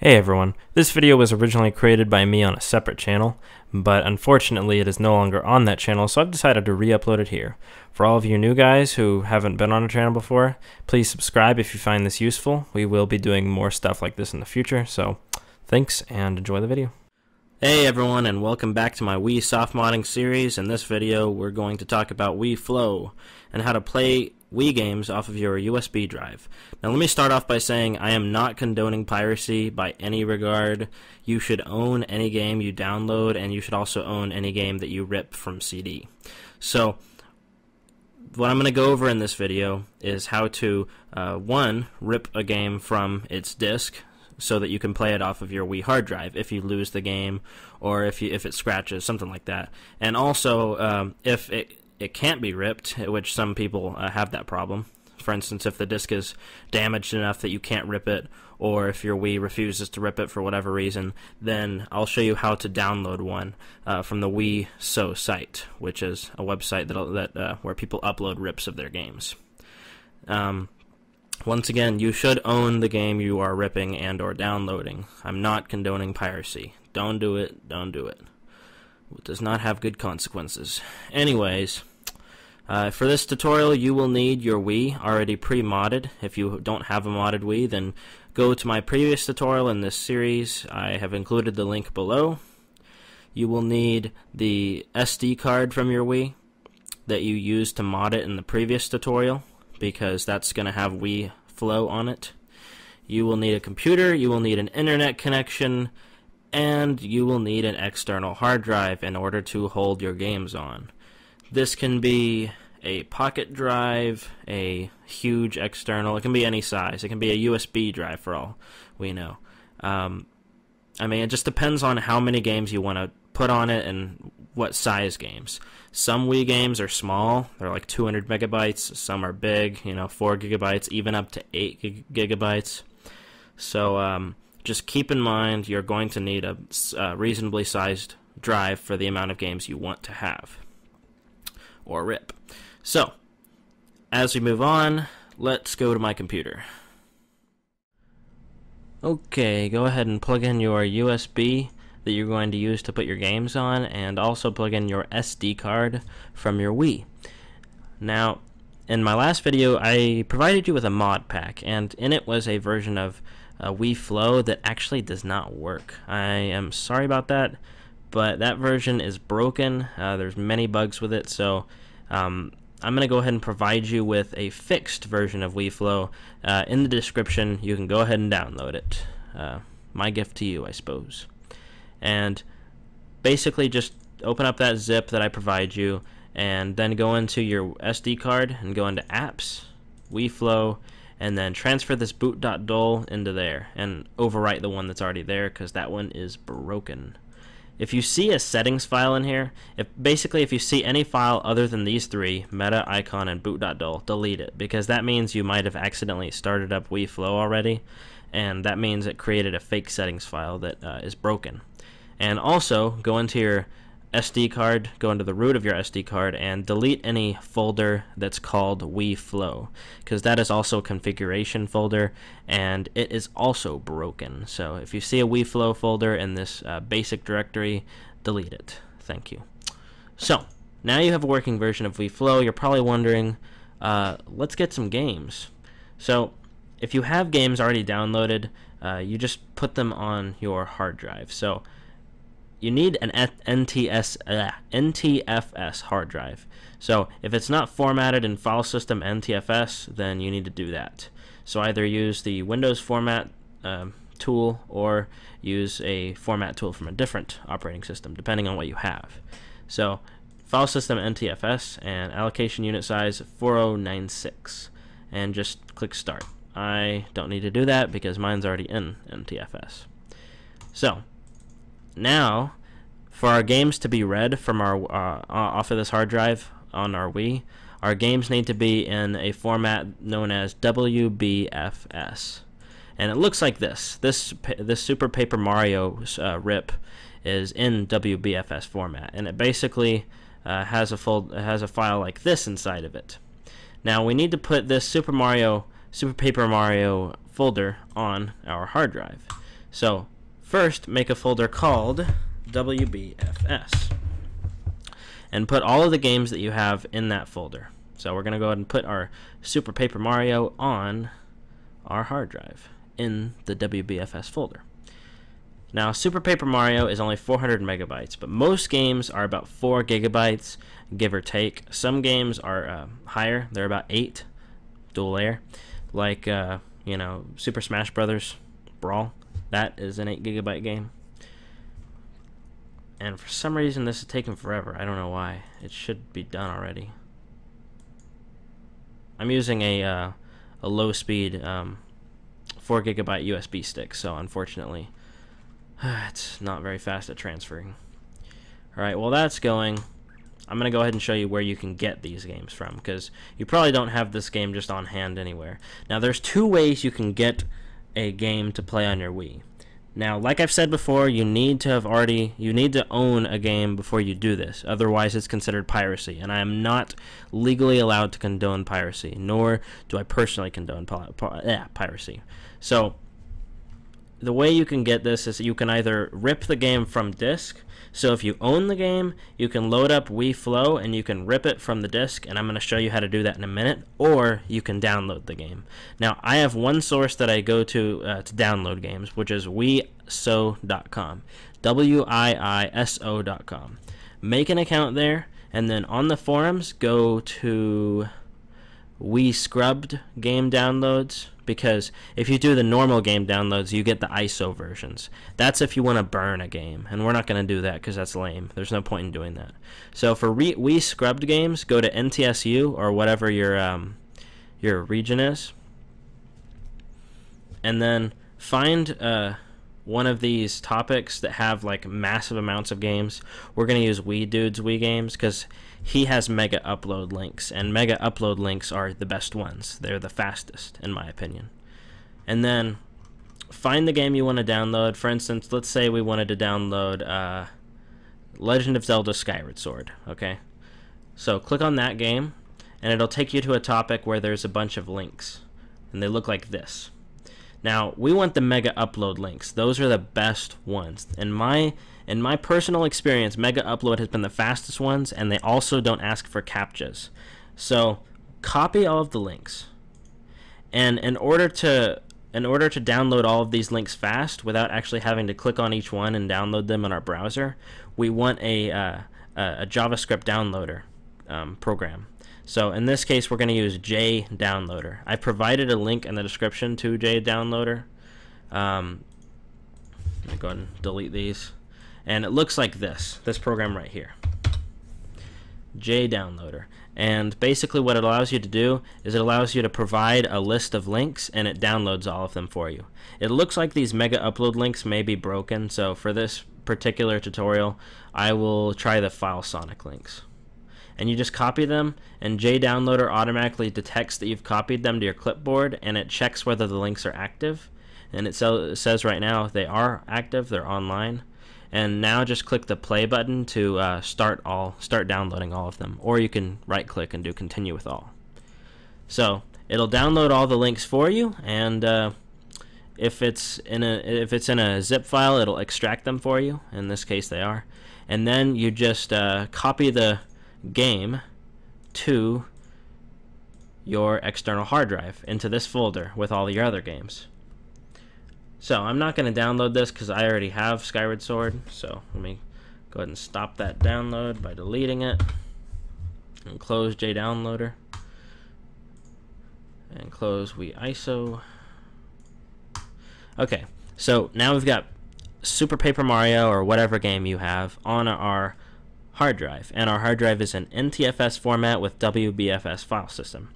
Hey everyone, this video was originally created by me on a separate channel, but unfortunately it is no longer on that channel, so I've decided to re-upload it here. For all of you new guys who haven't been on a channel before, please subscribe if you find this useful. We will be doing more stuff like this in the future, so thanks and enjoy the video. Hey everyone, and welcome back to my Wii Softmodding series. In this video we're going to talk about WiiFlow and how to play Wii games off of your USB drive. Now let me start off by saying I am not condoning piracy by any regard. You should own any game you download, and you should also own any game that you rip from CD. So what I'm going to go over in this video is how to, one, rip a game from its disc so that you can play it off of your Wii hard drive if you lose the game or if it scratches, something like that. And also, if it can't be ripped, which some people have that problem. For instance, if the disc is damaged enough that you can't rip it, or if your Wii refuses to rip it for whatever reason, then I'll show you how to download one from the WiiSo site, which is a website where people upload rips of their games. Once again, you should own the game you are ripping and or downloading. I'm not condoning piracy. Don't do it. Don't do it. It does not have good consequences. Anyways, for this tutorial you will need your Wii already pre-modded. If you don't have a modded Wii, then go to my previous tutorial in this series. I have included the link below. You will need the SD card from your Wii that you used to mod it in the previous tutorial, because that's going to have WiiFlow on it. You will need a computer, you will need an internet connection, and you will need an external hard drive in order to hold your games on. This can be a pocket drive, a huge external, it can be any size. It can be a USB drive for all we know. I mean, it just depends on how many games you want to put on it and what size games. Some Wii games are small, they're like 200 megabytes, some are big, 4 gigabytes, even up to 8 gigabytes. So just keep in mind you're going to need a reasonably sized drive for the amount of games you want to have or rip. So as we move on, let's go to my computer. Okay, go ahead and plug in your USB that you're going to use to put your games on, and also plug in your SD card from your Wii. Now, in my last video I provided you with a ModPack, and in it was a version of WiiFlow that actually does not work. I am sorry about that, but that version is broken. There's many bugs with it, so I'm going to go ahead and provide you with a fixed version of WiiFlow. In the description, you can go ahead and download it. My gift to you, I suppose. And basically just open up that zip that I provide you, and then go into your SD card and go into Apps, WiiFlow, and then transfer this boot.dol into there and overwrite the one that's already there, because that one is broken. If you see a settings file in here, if you see any file other than these three, meta, icon, and boot.dol, delete it, because that means you might have accidentally started up WiiFlow already, and that means it created a fake settings file that is broken. And also, go into your SD card, go into the root of your SD card, and delete any folder that's called WiiFlow, because that is also a configuration folder, and it is also broken. So if you see a WiiFlow folder in this basic directory, delete it. Thank you. So, now you have a working version of WiiFlow. You're probably wondering, let's get some games. So, if you have games already downloaded, you just put them on your hard drive. So, you need an NTFS hard drive. So if it's not formatted in file system NTFS, then you need to do that. So either use the Windows format tool, or use a format tool from a different operating system, depending on what you have. So file system NTFS and allocation unit size 4096, and just click start. I don't need to do that because mine's already in NTFS. So now, for our games to be read from our off of this hard drive on our Wii, our games need to be in a format known as WBFS, and it looks like this. This Super Paper Mario rip is in WBFS format, and it basically has a file like this inside of it. Now we need to put this Super Paper Mario folder on our hard drive. So first, make a folder called WBFS and put all of the games that you have in that folder. So we're going to go ahead and put our Super Paper Mario on our hard drive in the WBFS folder. Now, Super Paper Mario is only 400 megabytes, but most games are about 4 gigabytes, give or take. Some games are higher; they're about 8, dual layer, like Super Smash Brothers Brawl. That is an 8 gigabyte game. And for some reason, this is taking forever. I don't know why. It should be done already. I'm using a low-speed 4 gigabyte USB stick, so unfortunately, it's not very fast at transferring. Alright, while that's going, I'm going to go ahead and show you where you can get these games from, because you probably don't have this game just on hand anywhere. Now, there's 2 ways you can get a game to play on your Wii. Now, like I've said before, you need to own a game before you do this. Otherwise, it's considered piracy, and I am not legally allowed to condone piracy, nor do I personally condone piracy. So, the way you can get this is you can either rip the game from disk. So if you own the game, you can load up WiiFlow and you can rip it from the disk, and I'm going to show you how to do that in a minute, or you can download the game. Now, I have one source that I go to download games, which is WiiSo.com, WiiSo.com. Make an account there, and then on the forums, go to Wii Scrubbed game downloads, because if you do the normal game downloads, you get the ISO versions. That's if you want to burn a game, and we're not going to do that because that's lame. There's no point in doing that. So for Wii Scrubbed games, go to NTSU or whatever your region is, and then find one of these topics that have like massive amounts of games. We're going to use Wii Dude's Wii Games because he has mega upload links, and mega upload links are the best ones. They're the fastest, in my opinion. And then find the game you want to download. For instance, let's say we wanted to download Legend of Zelda Skyward Sword. Okay, so click on that game, and it'll take you to a topic where there's a bunch of links, and they look like this. Now, we want the mega upload links. Those are the best ones. In my personal experience, mega upload has been the fastest ones, and they also don't ask for CAPTCHAs. So, copy all of the links. And in order to download all of these links fast without actually having to click on each one and download them in our browser, we want a JavaScript downloader program. So in this case, we're going to use JDownloader. I provided a link in the description to JDownloader. Let me go ahead and delete these. And it looks like this program right here. JDownloader. And basically what it allows you to do is it allows you to provide a list of links, and it downloads all of them for you. It looks like these mega upload links may be broken, so for this particular tutorial, I will try the File Sonic links. And you just copy them, and JDownloader automatically detects that you've copied them to your clipboard, and it checks whether the links are active. And it says right now they are active, they're online. And now just click the play button to start downloading all of them, or you can right click and do continue with all. So it'll download all the links for you, and if it's in a zip file, it'll extract them for you. In this case, they are. And then you just copy the game to your external hard drive into this folder with all your other games. So I'm not going to download this because I already have Skyward Sword, so let me go ahead and stop that download by deleting it, and close JDownloader, and close WiiISO. Okay, so now we've got Super Paper Mario or whatever game you have on our hard drive, and our hard drive is an NTFS format with WBFS file system.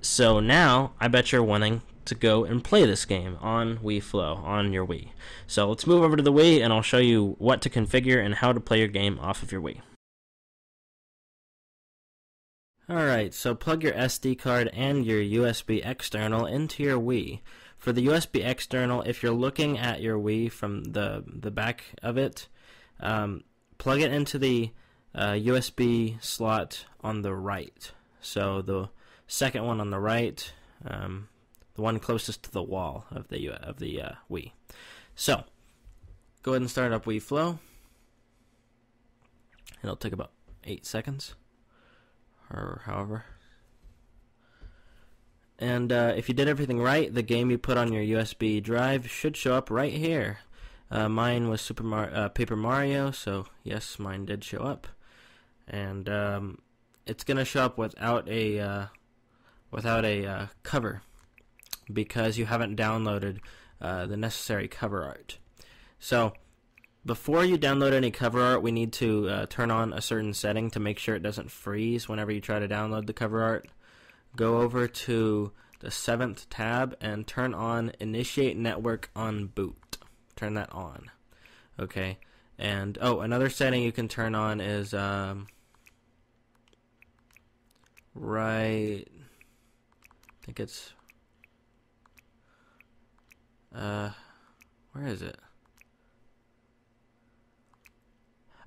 So now I bet you're wanting to go and play this game on WiiFlow on your Wii. So let's move over to the Wii, and I'll show you what to configure and how to play your game off of your Wii. Alright, so plug your SD card and your USB external into your Wii. For the USB external, if you're looking at your Wii from the back of it, plug it into the USB slot on the right. So the second one on the right, the one closest to the wall of the Wii. So, go ahead and start up WiiFlow. It'll take about 8 seconds, or however. And if you did everything right, the game you put on your USB drive should show up right here. Mine was Paper Mario, so yes, mine did show up. And it's going to show up without a cover, because you haven't downloaded the necessary cover art. So before you download any cover art, we need to turn on a certain setting to make sure it doesn't freeze whenever you try to download the cover art. Go over to the 7th tab and turn on Initiate Network on Boot. Turn that on. Okay. And another setting you can turn on is right, I think it's where is it?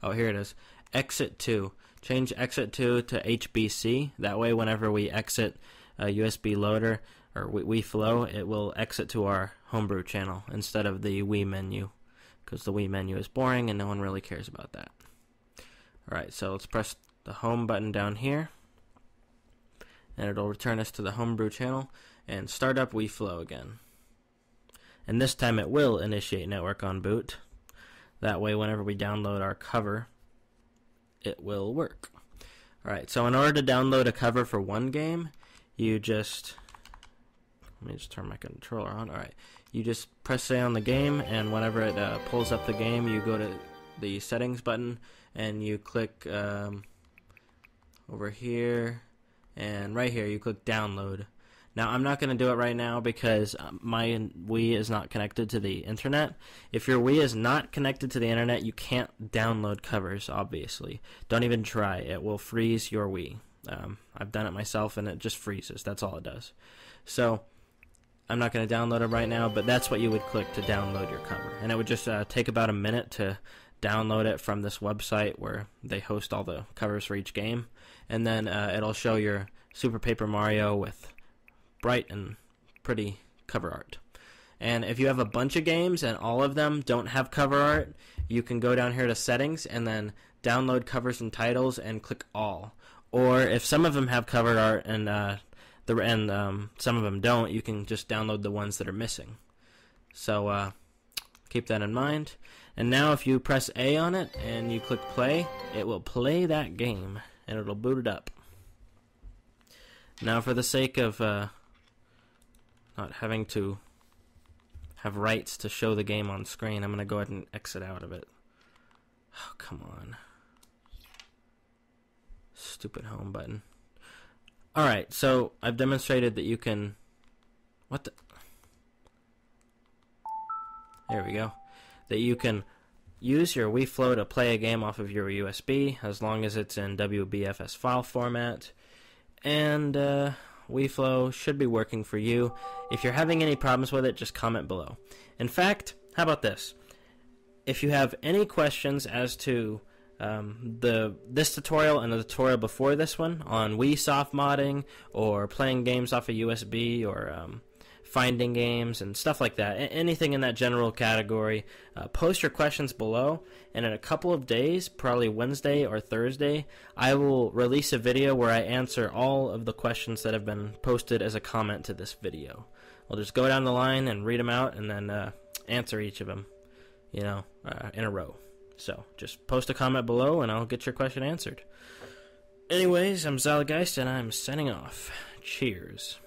Oh, here it is. Exit 2. Change Exit 2 to HBC. That way, whenever we exit a USB loader or WiiFlow, it will exit to our homebrew channel instead of the Wii menu, because the Wii menu is boring and no one really cares about that. Alright, so let's press the home button down here, and it'll return us to the homebrew channel, and start up WiiFlow again. And this time it will initiate network on boot. That way, whenever we download our cover, it will work. Alright, so in order to download a cover for one game, you just, let me just turn my controller on. Alright, you just press A on the game, and whenever it pulls up the game, you go to the settings button and you click over here, and right here you click download. Now, I'm not going to do it right now because my Wii is not connected to the internet. If your Wii is not connected to the internet, you can't download covers, obviously. Don't even try. It will freeze your Wii. I've done it myself, and it just freezes. That's all it does. So, I'm not going to download it right now, but that's what you would click to download your cover. And it would just take about a minute to download it from this website where they host all the covers for each game. And then it'll show your Super Paper Mario with bright and pretty cover art. And if you have a bunch of games and all of them don't have cover art, you can go down here to settings and then download covers and titles and click all. Or if some of them have cover art and some of them don't, you can just download the ones that are missing. So keep that in mind. And now if you press A on it and you click play, it will play that game and it'll boot it up. Now, for the sake of not having to have rights to show the game on screen, I'm going to go ahead and exit out of it. Oh, come on. Stupid home button. Alright, so I've demonstrated that you can... What the... There we go. That you can use your WiiFlow to play a game off of your USB, as long as it's in WBFS file format. And WiiFlow should be working for you. If you're having any problems with it, just comment below. In fact, how about this? If you have any questions as to this tutorial and the tutorial before this one on Wii Softmodding, or playing games off a USB, or finding games and stuff like that, anything in that general category, post your questions below, and in a couple of days, probably Wednesday or Thursday, I will release a video where I answer all of the questions that have been posted as a comment to this video. I'll just go down the line and read them out, and then answer each of them, you know, in a row. So just post a comment below and I'll get your question answered. Anyways, I'm Zalgeist and I'm signing off. Cheers.